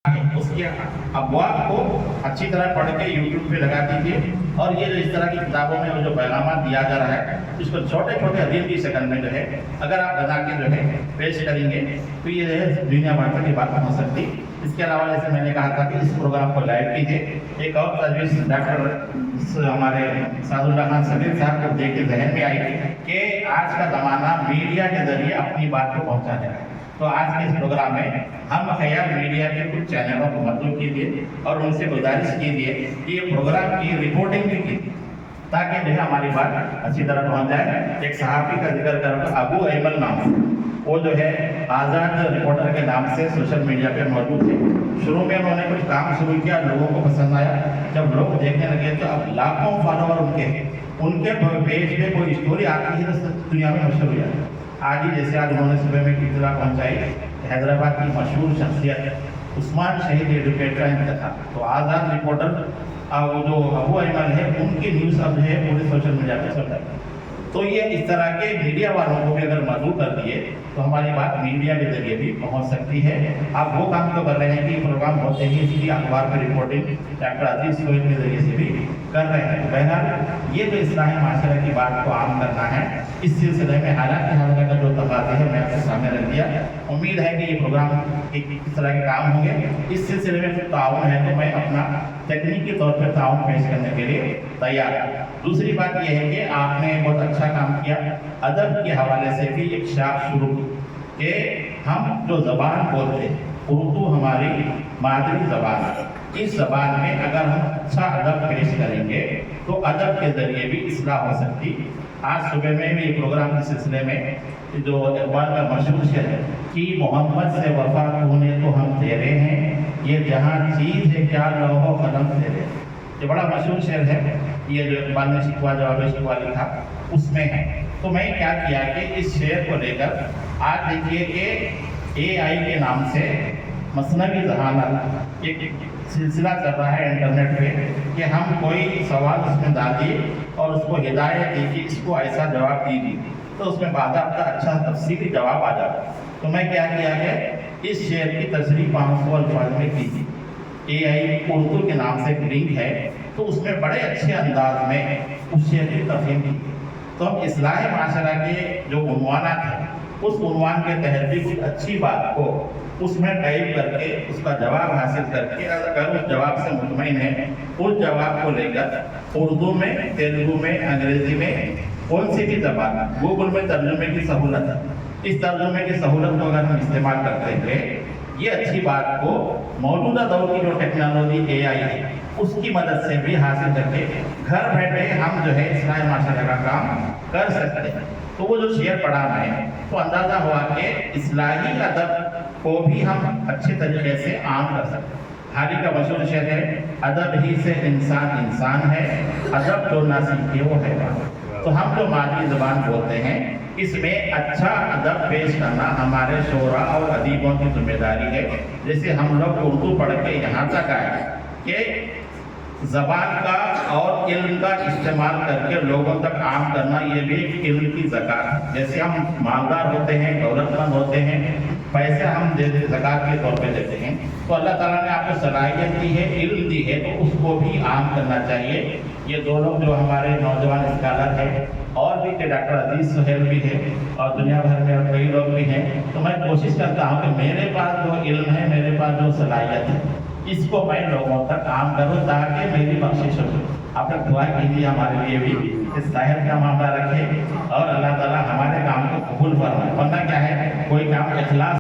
اس کی ابواب کو اچھی طرح پڑھ کے یوٹیوب پہ لگا دیجیے، اور یہ جو اس طرح کی کتابوں میں جو پیغامات دیا جا رہا ہے اس کو چھوٹے چھوٹے حدیث کی شکل میں جو ہے اگر آپ بنا کے جو ہے پیش کریں گے تو یہ جو ہے دنیا بھر تک یہ بات پہنچ سکتی۔ اس کے علاوہ جیسے میں نے کہا تھا کہ اس پروگرام کو لائیو کیجیے۔ ایک اور تجویز ڈاکٹر ہمارے سعد اللہ خان صدیق صاحب کو دیکھ کے ذہن میں آئی کہ آج کا زمانہ میڈیا کے ذریعے اپنی بات کو پہنچانے کا ہے، تو آج کے اس پروگرام میں ہم خیال میڈیا کے کچھ چینلوں کو مطلوب کیجیے اور ان سے گزارش کیجیے کہ یہ پروگرام کی رپورٹنگ بھی کیجیے تاکہ جو ہے ہماری بات اچھی طرح پہنچ جائے۔ ایک صحافی کا ذکر کروں گا، ابو ایمن نام، وہ جو ہے آزاد رپورٹر کے نام سے سوشل میڈیا پہ موجود تھے۔ شروع میں انہوں نے کچھ کام شروع کیا، لوگوں کو پسند آیا، جب لوگ دیکھنے لگے تو اب لاکھوں فالوور ان کے پیج پہ کوئی اسٹوری آتی ہے تو دنیا میں مشہور ہو جاتی ہے۔ آج ہی جیسے آج انہوں نے صبح میں اطلاع پہنچائی حیدرآباد کی مشہور شخصیت عثمان شہید ایڈوکیٹ کا انتخاب، تو آزاد رپورٹر وہ جو ابو ایمن ہے ان کی نیوز اب جو ہے پورے سوشل میڈیا پہ چل رہی ہے۔ تو یہ اس طرح کے میڈیا والوں کو بھی اگر مدعو کر دیے تو ہماری بات میڈیا کے ذریعے بھی پہنچ سکتی ہے۔ آپ وہ کام تو کر رہے ہیں کہ پروگرام ہوتے ہی اس کی اخبار میں رپورٹنگ ڈاکٹر عزیز سہیل کے ذریعے سے بھی کر رہے ہیں۔ بہرحال یہ تو اصلاحی معاشرہ کی بات کو عام کرنا ہے۔ اس سلسلے میں حالات حاضرہ کا جو تقاضے ہے میں آپ کے سامنے رکھ دیا۔ امید ہے کہ یہ پروگرام کس طرح کے کام ہوں گے۔ اس سلسلے میں پھر تعاون ہے تو میں اپنا تکنیکی طور پر تعاون پیش کرنے کے لیے تیار ہوں۔ دوسری بات یہ ہے کہ آپ نے بہت اچھا کام کیا، ادب کے حوالے سے بھی ایک شاخ شروع کی کہ ہم جو زبان بولتے ہیں اردو ہماری مادری زبان ہے، اس زبان میں اگر ہم اچھا ادب پیش کریں گے تو ادب کے ذریعے بھی اصلاح ہو سکتی۔ آج صبح میں بھی پروگرام کے سلسلے میں جو اقبال کا مشہور شعر ہے کہ محمد سے وفا ہونے تو ہم تیرے ہیں، یہ جہاں چیز ہے کیا لوح و قلم تیرے، یہ بڑا مشہور شعر ہے۔ یہ جو اقبال نے شکوہ جواب شکوہ لکھا اس میں ہے۔ تو میں کیا کیا کہ اس شعر کو لے کر آج دیکھیے کہ اے آئی کے نام سے مصنوعی ذہانت ایک سلسلہ چل رہا ہے انٹرنیٹ پہ کہ ہم کوئی سوال اس میں ڈالیے اور اس کو ہدایت دی کہ اس کو ایسا جواب دیجیے تو اس میں باضابطہ اچھا تفصیلی جواب آ جاتا ہے۔ تو میں کیا کیا کہ اس شعر کی تشریح 500 الفاظ میں کیجیے۔ اے آئی اردو کے نام سے ایک لنک ہے تو اس میں بڑے اچھے انداز میں اس شعر کی تفہیم کی۔ تو ہم اصلاح معاشرہ کے جو عنوانات ہیں اس عنوان کے تحت بھی کچھ اچھی بات کو اس میں ٹائپ کر کے اس کا جواب حاصل کر کے اگر اس جواب سے مطمئن ہے اس جواب کو لے کر اردو میں، تیلگو میں، انگریزی میں کون سی بھی زبان گوگل میں ترجمے کی سہولت ہے، اس ترجمے کی سہولت کو اگر ہم استعمال کرتے ہیں یہ اچھی بات کو موجودہ دور کی جو ٹیکنالوجی اے آئی ہے اس کی مدد سے بھی حاصل کر کے گھر بیٹھے ہم جو ہے اصلاح معاشرہ کا کام کر سکتے ہیں۔ تو وہ جو شعر پڑھا میں تو اندازہ ہوا کہ اصلاحی ادب کو بھی ہم اچھے طریقے سے عام کر سکتے ہیں۔ حالی کا مشہور شعر ہے ادب ہی سے انسان انسان ہے، ادب جو نہ سیکھے وہ حیوان۔ تو ہم جو مادری زبان بولتے ہیں اس میں اچھا ادب پیش کرنا ہمارے شعراء اور ادیبوں کی ذمہ داری ہے۔ جیسے ہم لوگ اردو پڑھ کے یہاں تک آئے کہ زبان کا اور علم کا استعمال کر کے لوگوں تک عام کرنا یہ بھی ایک علم کی زکات ہے۔ جیسے ہم مالدار ہوتے ہیں، دولت مند ہوتے ہیں، پیسے ہم زکات کے طور پہ دیتے ہیں تو اللہ تعالیٰ نے آپ کو صلاحیت دی ہے، علم دی ہے تو اس کو بھی عام کرنا چاہیے۔ یہ دو لوگ جو ہمارے نوجوان اسکالر ہیں اور بھی کہ ڈاکٹر عزیز سہیل بھی ہے اور دنیا بھر میں اور کئی لوگ بھی ہیں، تو میں کوشش کرتا ہوں کہ میرے پاس جو علم ہے، میرے پاس جو صلاحیت ہے اس کو میں لوگوں تک عام کروں تاکہ میری بخشش ہو۔ آپ لوگ دعا کیجیے ہمارے لیے بھی، اس ظاہر کا معاملہ رکھے اور اللہ تعالیٰ ہمارے کام کو قبول فرمائے۔ ورنہ کیا ہے کوئی کام اخلاص